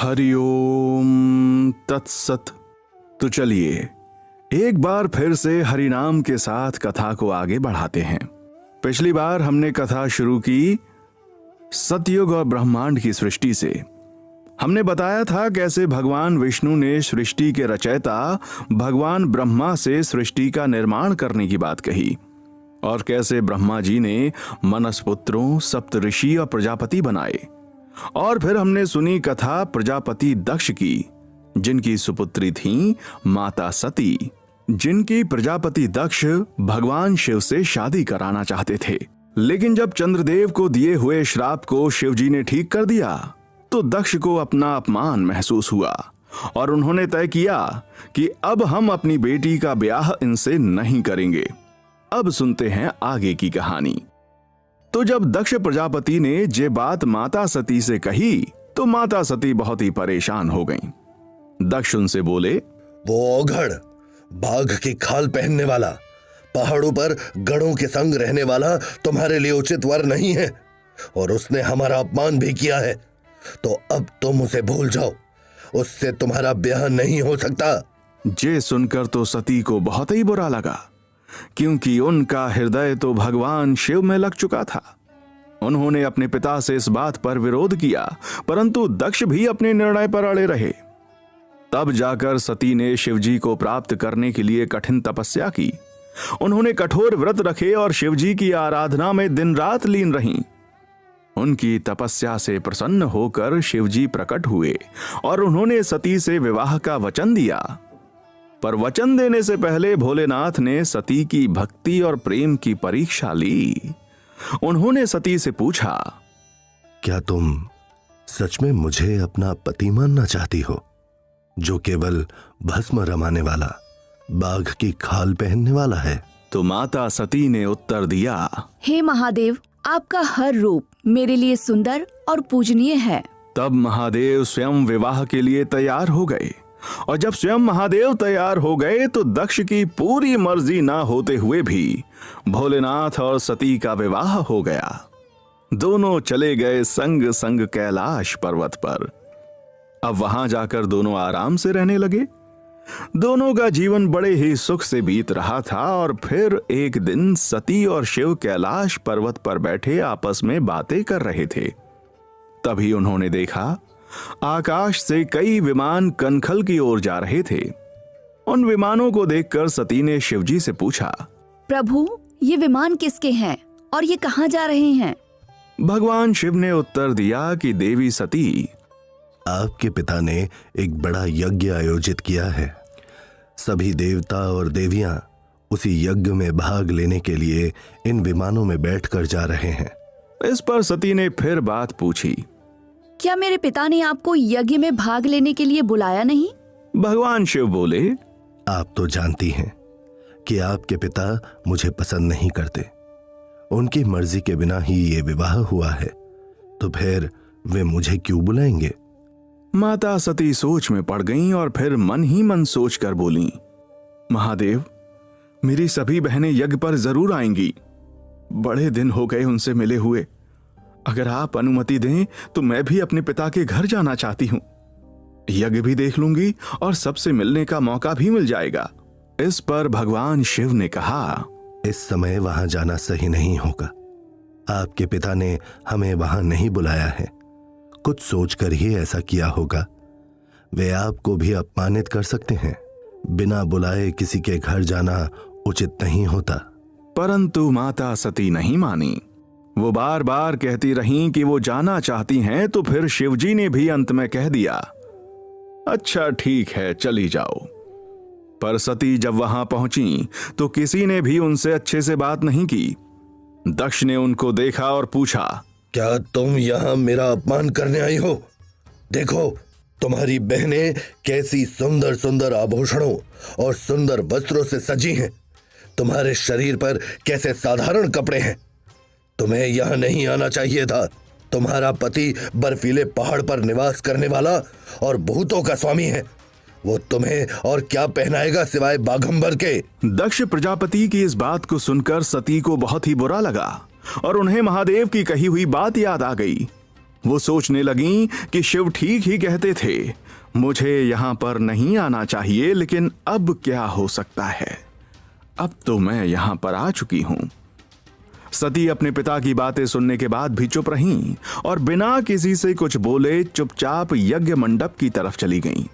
हरिओम तत्सत। तो चलिए एक बार फिर से हरिनाम के साथ कथा को आगे बढ़ाते हैं। पिछली बार हमने कथा शुरू की सतयुग और ब्रह्मांड की सृष्टि से। हमने बताया था कैसे भगवान विष्णु ने सृष्टि के रचयिता भगवान ब्रह्मा से सृष्टि का निर्माण करने की बात कही और कैसे ब्रह्मा जी ने मनसपुत्रों, सप्तऋषि और प्रजापति बनाए। और फिर हमने सुनी कथा प्रजापति दक्ष की, जिनकी सुपुत्री थी माता सती, जिनकी प्रजापति दक्ष भगवान शिव से शादी कराना चाहते थे। लेकिन जब चंद्रदेव को दिए हुए श्राप को शिव जी ने ठीक कर दिया तो दक्ष को अपना अपमान महसूस हुआ और उन्होंने तय किया कि अब हम अपनी बेटी का ब्याह इनसे नहीं करेंगे। अब सुनते हैं आगे की कहानी। तो जब दक्ष प्रजापति ने ये बात माता सती से कही तो माता सती बहुत ही परेशान हो गईं। दक्ष उनसे बोले, वो औघड़, बाघ की खाल पहनने वाला, पहाड़ों पर गढ़ों के संग रहने वाला तुम्हारे लिए उचित वर नहीं है और उसने हमारा अपमान भी किया है। तो अब तुम उसे भूल जाओ, उससे तुम्हारा ब्याह नहीं हो सकता। ये सुनकर तो सती को बहुत ही बुरा लगा, क्योंकि उनका हृदय तो भगवान शिव में लग चुका था। उन्होंने अपने पिता से इस बात पर विरोध किया, परंतु दक्ष भी अपने निर्णय पर अड़े रहे। तब जाकर सती ने शिवजी को प्राप्त करने के लिए कठिन तपस्या की। उन्होंने कठोर व्रत रखे और शिवजी की आराधना में दिन रात लीन रहीं। उनकी तपस्या से प्रसन्न होकर शिवजी प्रकट हुए और उन्होंने सती से विवाह का वचन दिया। पर वचन देने से पहले भोलेनाथ ने सती की भक्ति और प्रेम की परीक्षा ली। उन्होंने सती से पूछा, क्या तुम सच में मुझे अपना पति मानना चाहती हो, जो केवल भस्म रमाने वाला, बाघ की खाल पहनने वाला है? तो माता सती ने उत्तर दिया, हे महादेव, आपका हर रूप मेरे लिए सुंदर और पूजनीय है। तब महादेव स्वयं विवाह के लिए तैयार हो गए और जब स्वयं महादेव तैयार हो गए तो दक्ष की पूरी मर्जी ना होते हुए भी भोलेनाथ और सती का विवाह हो गया। दोनों चले गए संग संग कैलाश पर्वत पर। अब वहां जाकर दोनों आराम से रहने लगे। दोनों का जीवन बड़े ही सुख से बीत रहा था और फिर एक दिन सती और शिव कैलाश पर्वत पर बैठे आपस में बातें कर रहे थे। तभी उन्होंने देखा आकाश से कई विमान कनखल की ओर जा रहे थे। उन विमानों को देखकर सती ने शिवजी से पूछा, प्रभु, ये विमान किसके हैं और ये कहाँ जा रहे हैं? भगवान शिव ने उत्तर दिया कि देवी सती, आपके पिता ने एक बड़ा यज्ञ आयोजित किया है। सभी देवता और देवियां उसी यज्ञ में भाग लेने के लिए इन विमानों में बैठकर जा रहे हैं। इस पर सती ने फिर बात पूछी, क्या मेरे पिता ने आपको यज्ञ में भाग लेने के लिए बुलाया नहीं? भगवान शिव बोले, आप तो जानती हैं कि आपके पिता मुझे पसंद नहीं करते। उनकी मर्जी के बिना ही ये विवाह हुआ है, तो फिर वे मुझे क्यों बुलाएंगे? माता सती सोच में पड़ गईं और फिर मन ही मन सोच कर बोली, महादेव, मेरी सभी बहनें यज्ञ पर जरूर आएंगी। बड़े दिन हो गए उनसे मिले हुए। अगर आप अनुमति दें तो मैं भी अपने पिता के घर जाना चाहती हूं। यज्ञ भी देख लूंगी और सबसे मिलने का मौका भी मिल जाएगा। इस पर भगवान शिव ने कहा, इस समय वहां जाना सही नहीं होगा। आपके पिता ने हमें वहां नहीं बुलाया है। कुछ सोचकर ही ऐसा किया होगा। वे आपको भी अपमानित कर सकते हैं। बिना बुलाए किसी के घर जाना उचित नहीं होता। परंतु माता सती नहीं मानी। वो बार बार कहती रहीं कि वो जाना चाहती हैं। तो फिर शिवजी ने भी अंत में कह दिया, अच्छा ठीक है, चली जाओ। पर सती जब वहां पहुंची तो किसी ने भी उनसे अच्छे से बात नहीं की। दक्ष ने उनको देखा और पूछा, क्या तुम यहाँ मेरा अपमान करने आई हो? देखो, तुम्हारी बहनें कैसी सुंदर सुंदर आभूषणों और सुंदर वस्त्रों से सजी हैं। तुम्हारे शरीर पर कैसे साधारण कपड़े हैं। तुम्हें यहाँ नहीं आना चाहिए था। तुम्हारा पति बर्फीले पहाड़ पर निवास करने वाला और भूतों का स्वामी है। वो तुम्हें और क्या पहनाएगा सिवाय बाघंबर के। दक्ष प्रजापति की इस बात को सुनकर सती को बहुत ही बुरा लगा और उन्हें महादेव की कही हुई बात याद आ गई। वो सोचने लगीं कि शिव ठीक ही कहते थे, मुझे यहां पर नहीं आना चाहिए, लेकिन अब क्या हो सकता है, अब तो मैं यहां पर आ चुकी हूं। सती अपने पिता की बातें सुनने के बाद भी चुप रहीं और बिना किसी से कुछ बोले चुपचाप यज्ञ मंडप की तरफ चली गईं।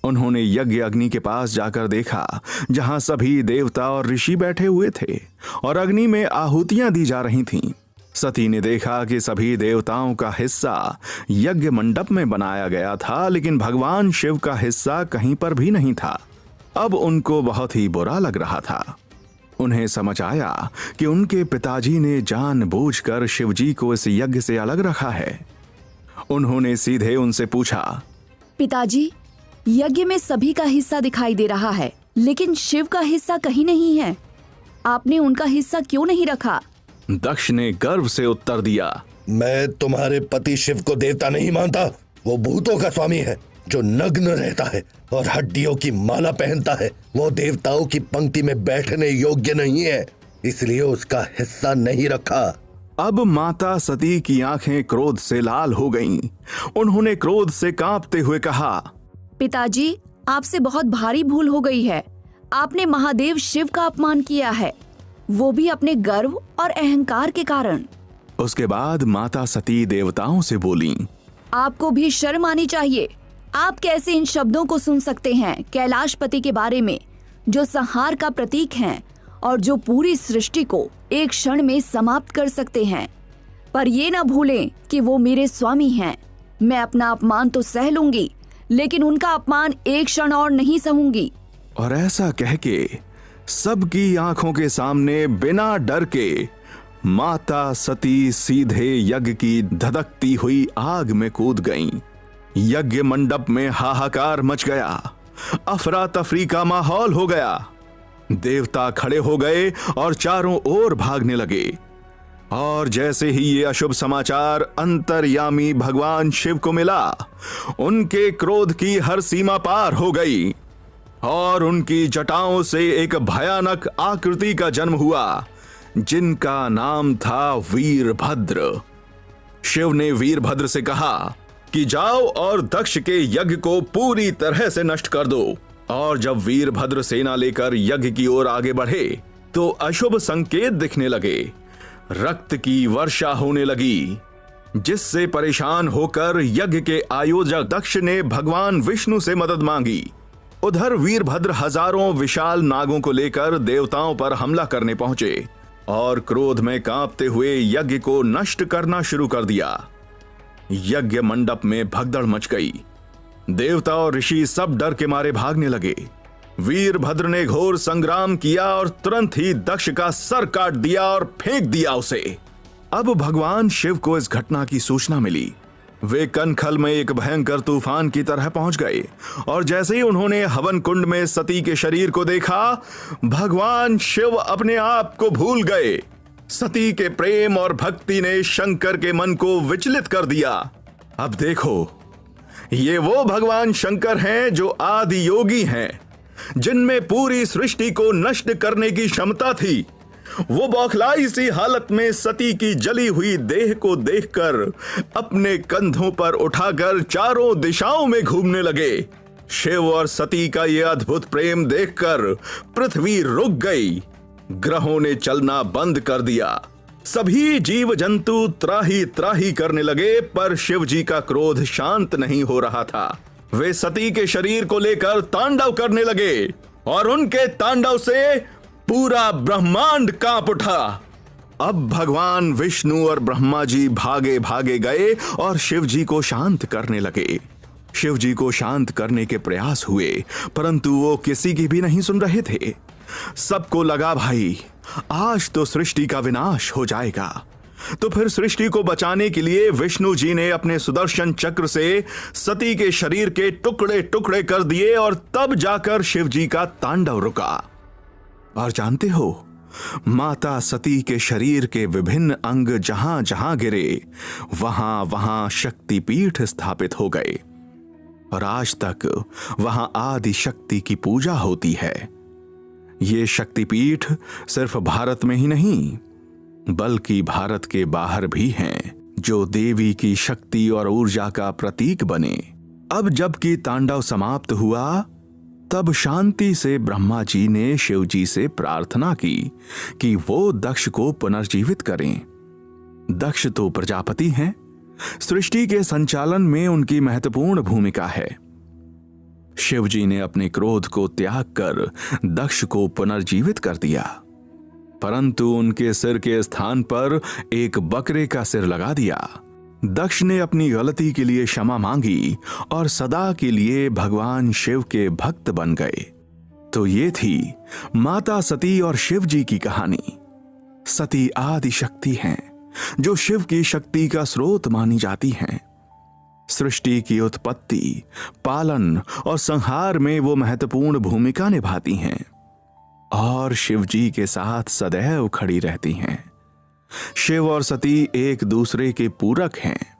उन्होंने यज्ञ अग्नि के पास जाकर देखा, जहां सभी देवता और ऋषि बैठे हुए थे और अग्नि में आहुतियां दी जा रही थीं। सती ने देखा कि सभी देवताओं का हिस्सा यज्ञ मंडप में बनाया गया था, लेकिन भगवान शिव का हिस्सा कहीं पर भी नहीं था। अब उनको बहुत ही बुरा लग रहा था। उन्हें समझ आया कि उनके पिताजी ने जानबूझकर शिवजी को इस यज्ञ से अलग रखा है। उन्होंने सीधे उनसे पूछा, पिताजी, यज्ञ में सभी का हिस्सा दिखाई दे रहा है, लेकिन शिव का हिस्सा कहीं नहीं है। आपने उनका हिस्सा क्यों नहीं रखा? दक्ष ने गर्व से उत्तर दिया, मैं तुम्हारे पति शिव को देवता नहीं मानता। वो भूतों का स्वामी है जो नग्न रहता है और हड्डियों की माला पहनता है। वो देवताओं की पंक्ति में बैठने योग्य नहीं है, इसलिए उसका हिस्सा नहीं रखा। अब माता सती की आंखें क्रोध से लाल हो गईं। उन्होंने क्रोध से कांपते हुए कहा, पिताजी, आपसे बहुत भारी भूल हो गई है। आपने महादेव शिव का अपमान किया है, वो भी अपने गर्व और अहंकार के कारण। उसके बाद माता सती देवताओं से बोली, आपको भी शर्म आनी चाहिए। आप कैसे इन शब्दों को सुन सकते हैं कैलाशपति के बारे में, जो संहार का प्रतीक हैं और जो पूरी सृष्टि को एक क्षण में समाप्त कर सकते हैं। पर ये ना भूलें कि वो मेरे स्वामी हैं। मैं अपना अपमान तो सह लूंगी, लेकिन उनका अपमान एक क्षण और नहीं सहूंगी। और ऐसा कह के सबकी आंखों के सामने बिना डर के माता सती सीधे यज्ञ की धधकती हुई आग में कूद गईं। यज्ञ मंडप में हाहाकार मच गया, अफरा तफरी का माहौल हो गया। देवता खड़े हो गए और चारों ओर भागने लगे। और जैसे ही ये अशुभ समाचार अंतर्यामी भगवान शिव को मिला, उनके क्रोध की हर सीमा पार हो गई और उनकी जटाओं से एक भयानक आकृति का जन्म हुआ, जिनका नाम था वीरभद्र। शिव ने वीरभद्र से कहा कि जाओ और दक्ष के यज्ञ को पूरी तरह से नष्ट कर दो। और जब वीरभद्र सेना लेकर यज्ञ की ओर आगे बढ़े तो अशुभ संकेत दिखने लगे। रक्त की वर्षा होने लगी, जिससे परेशान होकर यज्ञ के आयोजक दक्ष ने भगवान विष्णु से मदद मांगी। उधर वीरभद्र हजारों विशाल नागों को लेकर देवताओं पर हमला करने पहुंचे और क्रोध में कांपते हुए यज्ञ को नष्ट करना शुरू कर दिया। यज्ञ मंडप में भगदड़ मच गई। देवता और ऋषि सब डर के मारे भागने लगे। वीरभद्र ने घोर संग्राम किया और तुरंत ही दक्ष का सर काट दिया और फेंक दिया उसे। अब भगवान शिव को इस घटना की सूचना मिली। वे कनखल में एक भयंकर तूफान की तरह पहुंच गए और जैसे ही उन्होंने हवन कुंड में सती के शरीर को देखा, भगवान शिव अपने आप को भूल गए। सती के प्रेम और भक्ति ने शंकर के मन को विचलित कर दिया। अब देखो, ये वो भगवान शंकर हैं जो आदि योगी हैं, जिनमें पूरी सृष्टि को नष्ट करने की क्षमता थी। वो बौखलाई सी हालत में सती की जली हुई देह को देखकर अपने कंधों पर उठाकर चारों दिशाओं में घूमने लगे। शिव और सती का ये अद्भुत प्रेम देखकर पृथ्वी रुक गई। ग्रहों ने चलना बंद कर दिया। सभी जीव जंतु त्राही त्राही करने लगे, पर शिव जी का क्रोध शांत नहीं हो रहा था। वे सती के शरीर को लेकर तांडव करने लगे और उनके तांडव से पूरा ब्रह्मांड कांप उठा। अब भगवान विष्णु और ब्रह्मा जी भागे भागे गए और शिव जी को शांत करने लगे। शिव जी को शांत करने के प्रयास हुए, परंतु वो किसी की भी नहीं सुन रहे थे। सबको लगा, भाई आज तो सृष्टि का विनाश हो जाएगा। तो फिर सृष्टि को बचाने के लिए विष्णु जी ने अपने सुदर्शन चक्र से सती के शरीर के टुकड़े टुकड़े कर दिए और तब जाकर शिव जी का तांडव रुका। और जानते हो, माता सती के शरीर के विभिन्न अंग जहां जहां गिरे, वहां वहां शक्तिपीठ स्थापित हो गए और आज तक वहां आदि शक्ति की पूजा होती है। ये शक्तिपीठ सिर्फ भारत में ही नहीं, बल्कि भारत के बाहर भी हैं। जो देवी की शक्ति और ऊर्जा का प्रतीक बने। अब जबकि तांडव समाप्त हुआ, तब शांति से ब्रह्मा जी ने शिव जी से प्रार्थना की कि वो दक्ष को पुनर्जीवित करें। दक्ष तो प्रजापति हैं, सृष्टि के संचालन में उनकी महत्वपूर्ण भूमिका है। शिव जी ने अपने क्रोध को त्याग कर दक्ष को पुनर्जीवित कर दिया, परंतु उनके सिर के स्थान पर एक बकरे का सिर लगा दिया। दक्ष ने अपनी गलती के लिए क्षमा मांगी और सदा के लिए भगवान शिव के भक्त बन गए। तो ये थी माता सती और शिव जी की कहानी। सती आदि शक्ति हैं, जो शिव की शक्ति का स्रोत मानी जाती हैं। सृष्टि की उत्पत्ति, पालन और संहार में वो महत्वपूर्ण भूमिका निभाती हैं और शिव जी के साथ सदैव खड़ी रहती हैं। शिव और सती एक दूसरे के पूरक हैं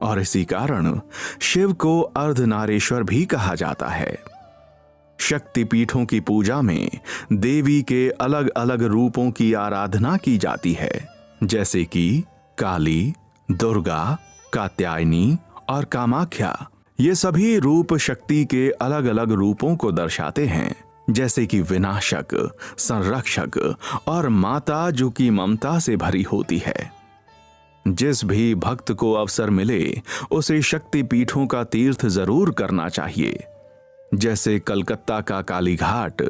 और इसी कारण शिव को अर्धनारीश्वर भी कहा जाता है। शक्ति पीठों की पूजा में देवी के अलग अलग रूपों की आराधना की जाती है, जैसे कि काली, दुर्गा, कात्यायनी और कामाख्या। ये सभी रूप शक्ति के अलग अलग रूपों को दर्शाते हैं, जैसे कि विनाशक, संरक्षक और माता, जो कि ममता से भरी होती है। जिस भी भक्त को अवसर मिले उसे शक्ति पीठों का तीर्थ जरूर करना चाहिए। जैसे कलकत्ता का काली घाट,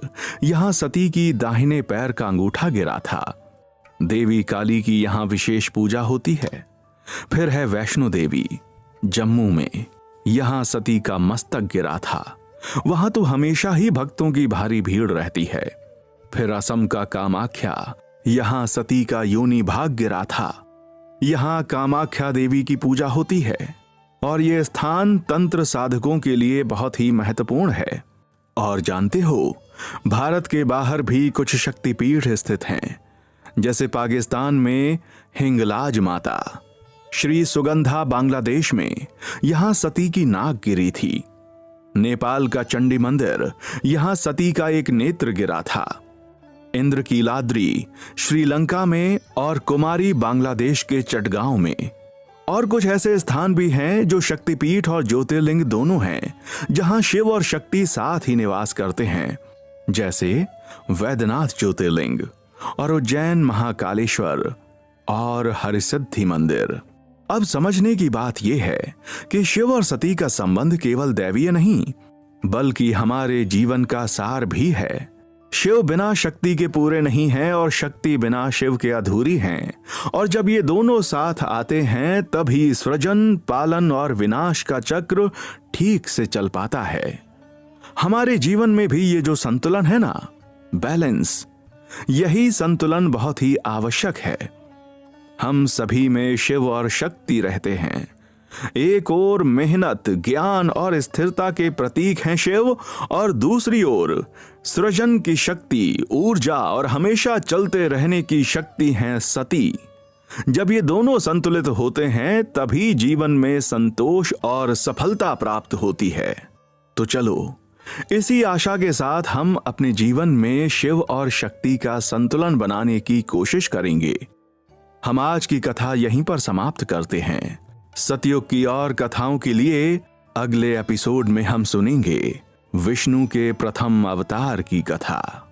यहां सती की दाहिने पैर का अंगूठा गिरा था। देवी काली की यहां विशेष पूजा होती है। फिर है वैष्णो देवी जम्मू में, यहां सती का मस्तक गिरा था। वहां तो हमेशा ही भक्तों की भारी भीड़ रहती है। फिर असम का कामाख्या, यहां सती का योनि भाग गिरा था। यहां कामाख्या देवी की पूजा होती है और यह स्थान तंत्र साधकों के लिए बहुत ही महत्वपूर्ण है। और जानते हो, भारत के बाहर भी कुछ शक्तिपीठ स्थित हैं, जैसे पाकिस्तान में हिंगलाज माता, श्री सुगंधा बांग्लादेश में, यहां सती की नाक गिरी थी। नेपाल का चंडी मंदिर, यहां सती का एक नेत्र गिरा था। इंद्रकीलाद्री श्रीलंका में और कुमारी बांग्लादेश के चटगांव में। और कुछ ऐसे स्थान भी हैं जो शक्तिपीठ और ज्योतिर्लिंग दोनों हैं, जहां शिव और शक्ति साथ ही निवास करते हैं, जैसे वैद्यनाथ ज्योतिर्लिंग और उज्जैन महाकालेश्वर और हरिसिद्धि मंदिर। अब समझने की बात यह है कि शिव और सती का संबंध केवल दैवीय नहीं, बल्कि हमारे जीवन का सार भी है। शिव बिना शक्ति के पूरे नहीं हैं और शक्ति बिना शिव के अधूरी हैं। और जब ये दोनों साथ आते हैं, तभी सृजन, पालन और विनाश का चक्र ठीक से चल पाता है। हमारे जीवन में भी ये जो संतुलन है ना, बैलेंस, यही संतुलन बहुत ही आवश्यक है। हम सभी में शिव और शक्ति रहते हैं। एक ओर मेहनत, ज्ञान और स्थिरता के प्रतीक हैं शिव, और दूसरी ओर सृजन की शक्ति, ऊर्जा और हमेशा चलते रहने की शक्ति हैं सती। जब ये दोनों संतुलित होते हैं, तभी जीवन में संतोष और सफलता प्राप्त होती है। तो चलो, इसी आशा के साथ हम अपने जीवन में शिव और शक्ति का संतुलन बनाने की कोशिश करेंगे। हम आज की कथा यहीं पर समाप्त करते हैं। सतयुग की और कथाओं के लिए अगले एपिसोड में हम सुनेंगे विष्णु के प्रथम अवतार की कथा।